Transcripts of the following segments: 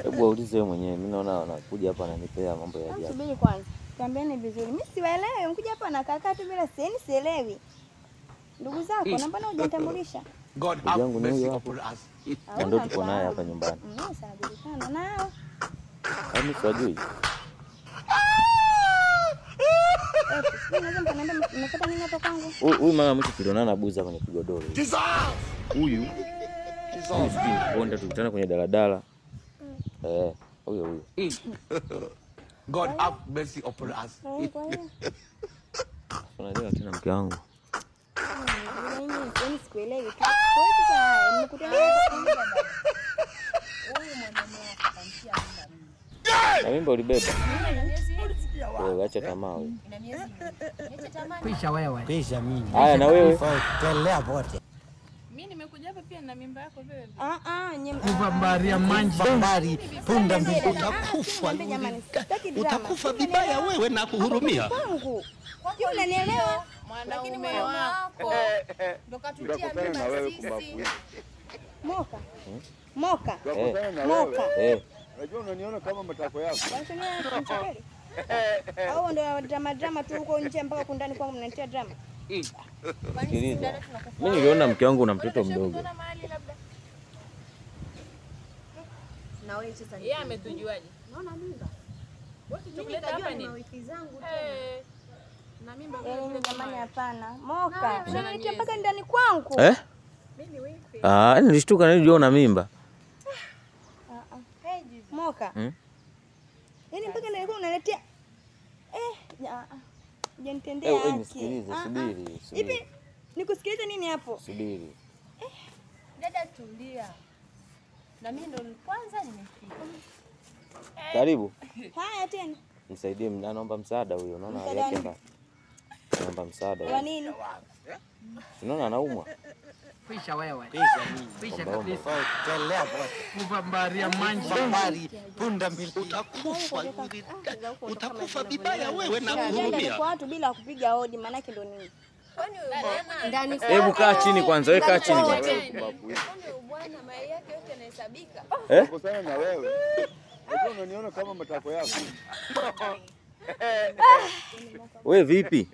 Hebu ulize wewe mwenyewe. Mimi naona anakuja hapa ananipea mambo ya ajabu. Subiri kwanza. Kaambieni vizuri. Mimi siwaelewi, mkuja hapa na kaka tu bila sielewi. Ndugu zako na mbona hujatambulisha? God have mercy upon us. Ndio tuko naye hapa nyumbani. Sababu nao. Mimi sijui. Huyu mama mtu tulionana Buza kwenye kigodoro. Huyu ponda tukutana kwenye daladala. Huyo. God have mercy upon us. Unajua tena mke wangu. Sikuelewi. Na mimba ulibeba. Acha tamaa wewe. Kisha wewe. Kisha mimi. Haya na wewe. Tuelea wote. Mimi nimekuja hapa pia na mimba yako wewe. Kubambaria manji. Bambari punda mbili utakufa. Utakufa vibaya wewe na kuhurumia. Kwa hiyo unanielewa? Mwanaume wako ndo katutia mimba sisi. Moka. Unajua unaniona kama matako yako. Au ndo drama tu huko nje mpaka kundani kwangu mnanitia drama. Sikiliza. Mimi niliona mke wangu na mtoto mdogo. Na wewe sasa yeye ametujuaje? Unaona mimba? Wote tukuleta hapa ni wiki zangu tena. Na mimba vile jamani hapana. Moka. Unanitia mpaka ndani kwangu. Mimi wipi? Nilishtuka niliona mimba. Moka. Yaani mpaka nilikuwa unaletea janitendea haki. Nisikilize, subiri. Hivi nikusikilize nini hapo? Subiri. Dada tulia. Na mimi ndo kwanza nimefika. Karibu. Haya tena. Nisaidie, naomba msaada huyo. Unaona yake mbaya. Naomba msaada. Kwa nini? Unaona anaumwa. Kisha wewe. Kisha mimi. Kisha kabisa. Tuelea wote. Kubambaria manji. Bambari punda mbili utakufa. Utakufa vibaya wewe na kuhurumia. Kwa watu bila kupiga hodi maana yake ndo nini? Ndani Hebu kaa chini kwanza, wewe kaa chini kwanza. Bwana mai yake yote yanahesabika. Kukosana na wewe. Unajua unaniona kama matako yako. Wewe vipi?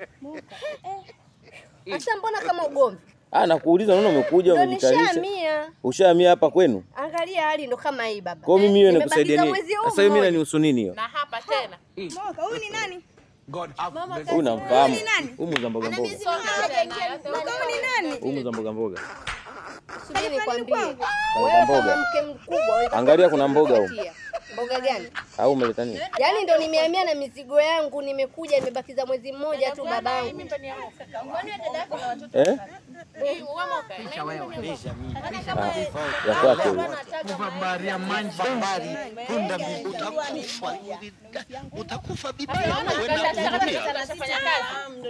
Sasa mbona kama ugomvi? Nakuuliza unaona umekuja umejitarisha. Ushahamia hapa kwenu? Angalia hali ndo kama hii baba. Kwa mimi wewe nakusaidia nini? Sasa mimi nanihusu nini hiyo? Na hapa tena. Moka, huyu ni nani? God have mercy. Unamfahamu? Huyu za mboga mboga. Moka, huyu ni nani? Huyu za mboga mboga. Subiri nikwambie. Wewe kama mke mkubwa. Angalia kuna mboga huko. Mboga gani? Au umeleta nini? Yaani ndo nimehamia na mizigo yangu, nimekuja nimebakiza mwezi mmoja tu babangu. Kwani dada yako na watoto? Kisha wewe. Kisha mimi. Ya kwako. Kubambaria manji. Bambari punda mbili utakufa. Utakufa vibaya wewe na kuhurumia.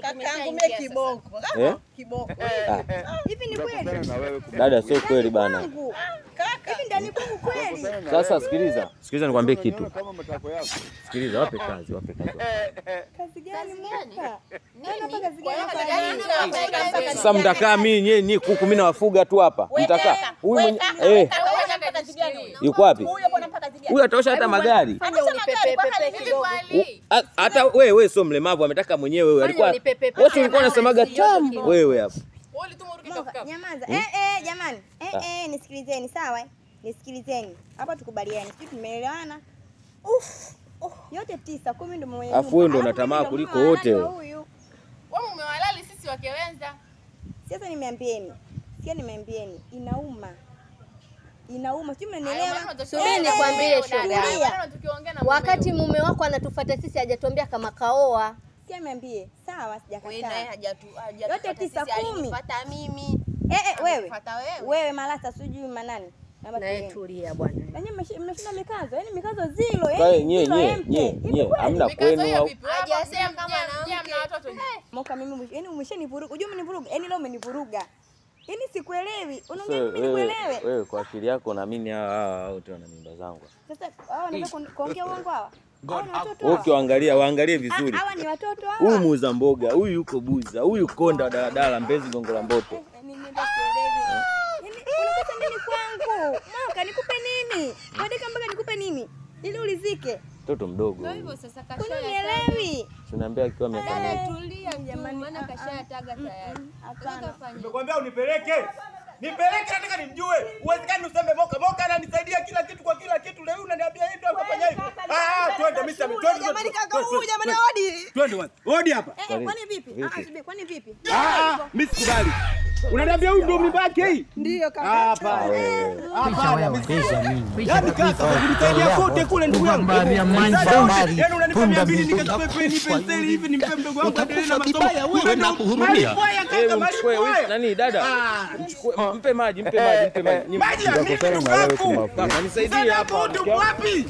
Kakaangu mimi kiboko. Kiboko. Hivi ni kweli? Dada sio kweli bana. Hivi ndani kwangu kweli? Sasa sikiliza nikwambie kitu. Sikiliza, wape kazi. Kazi gani Moka? Hapa kazi gani? Sasa mtakaa mimi kuku mimi nawafuga tu hapa. Mtakaa. Huyu mwenye yuko wapi? Huyu ataosha hata magari. Hata wewe sio mlemavu, ametaka mwenyewe wewe. Alikuwa wote ulikuwa unasemaga tamu wewe hapa. Nyamaza. Jamani. Nisikilizeni sawa? Nisikilizeni. Hapa tukubaliane. Sisi tumeelewana. Yote 9, 10 ndio mwenye. Afu wewe ndio unatamaa kuliko wote. Wewe umewalali sisi wakewenza. Sasa nimeambieni. Nimeambieni inauma. Sio mnanielewa? Subiri nikwambie shoga. Wakati mume wako anatufuata sisi hajatuambia kama kaoa. Sikia niambie. Sawa sijakataa. Wewe naye hajatufuata. Yote 9, 10. Alifuata mimi. Wewe malasa sijui manani. Na tulia bwana. Yaani mmeshinda mikazo. Yaani mikazo zero. Nye. Hamna kwenu au? Hajasema kama mna watoto. Moka mimi yaani umeshanivuruga. Unajua umenivuruga. Yaani leo umenivuruga. Yaani sikuelewi. Unaongea mimi nikuelewe. Wewe kwa akili yako naamini hawa wote wana mimba zangu. Sasa hao wanaweza kuongea uongo hawa? Waangalie vizuri. Hawa ni watoto hawa. Huyu muuza mboga, huyu yuko Buza, huyu konda daladala Mbezi Gongo la Mboto. Yaani unataka nini kwangu? Moka nikupe Umedeka mpaka nikupe nini? Ili ulizike. Mtoto mdogo. Ndio hivyo sasa Kwani kashaya. unielewi? Tunaambia akiwa miaka Dada tulia tu maana kashaya taga tayari. Hapana. Nimekwambia unipeleke. Nipeleke nataka nimjue. Uwezekani useme Moka. Moka ananisaidia kila kitu kwa kila kitu. Leo unaniambia hivi ndio ukafanya hivi. Twende mimi sasa. Twende. Jamani kaka huyu jamani hodi. Twende wapi? Hodi hapa. Kwani vipi? Subiri, kwani vipi? Mimi sikubali. Unaniambia huyu ndio mimba yake hii? Ndio kaka. Hapa. Pisha wewe. Pisha mimi. Yaani kaka unisaidia kote kule ndugu yangu. Mbari ya manji. Yaani unanipa 200 nikachukue penseli hivi nimpe mdogo wangu aendelee na masomo. Wewe na kuhurumia. Nani dada? Mpe maji. Kaka nisaidie hapa.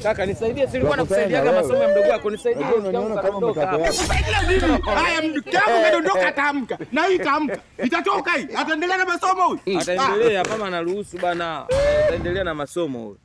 Kaka nisaidie, si nilikuwa nakusaidiaga masomo ya mdogo wako, nisaidie. Unaniona kama mkaka yako. Kusaidia nini? Haya mdogo wangu kadondoka ataamka. Na hii itaamka. Itatoka hii. Ataendelea na masomo huyu. Ataendelea kama anaruhusu bana. Ataendelea na masomo huyu.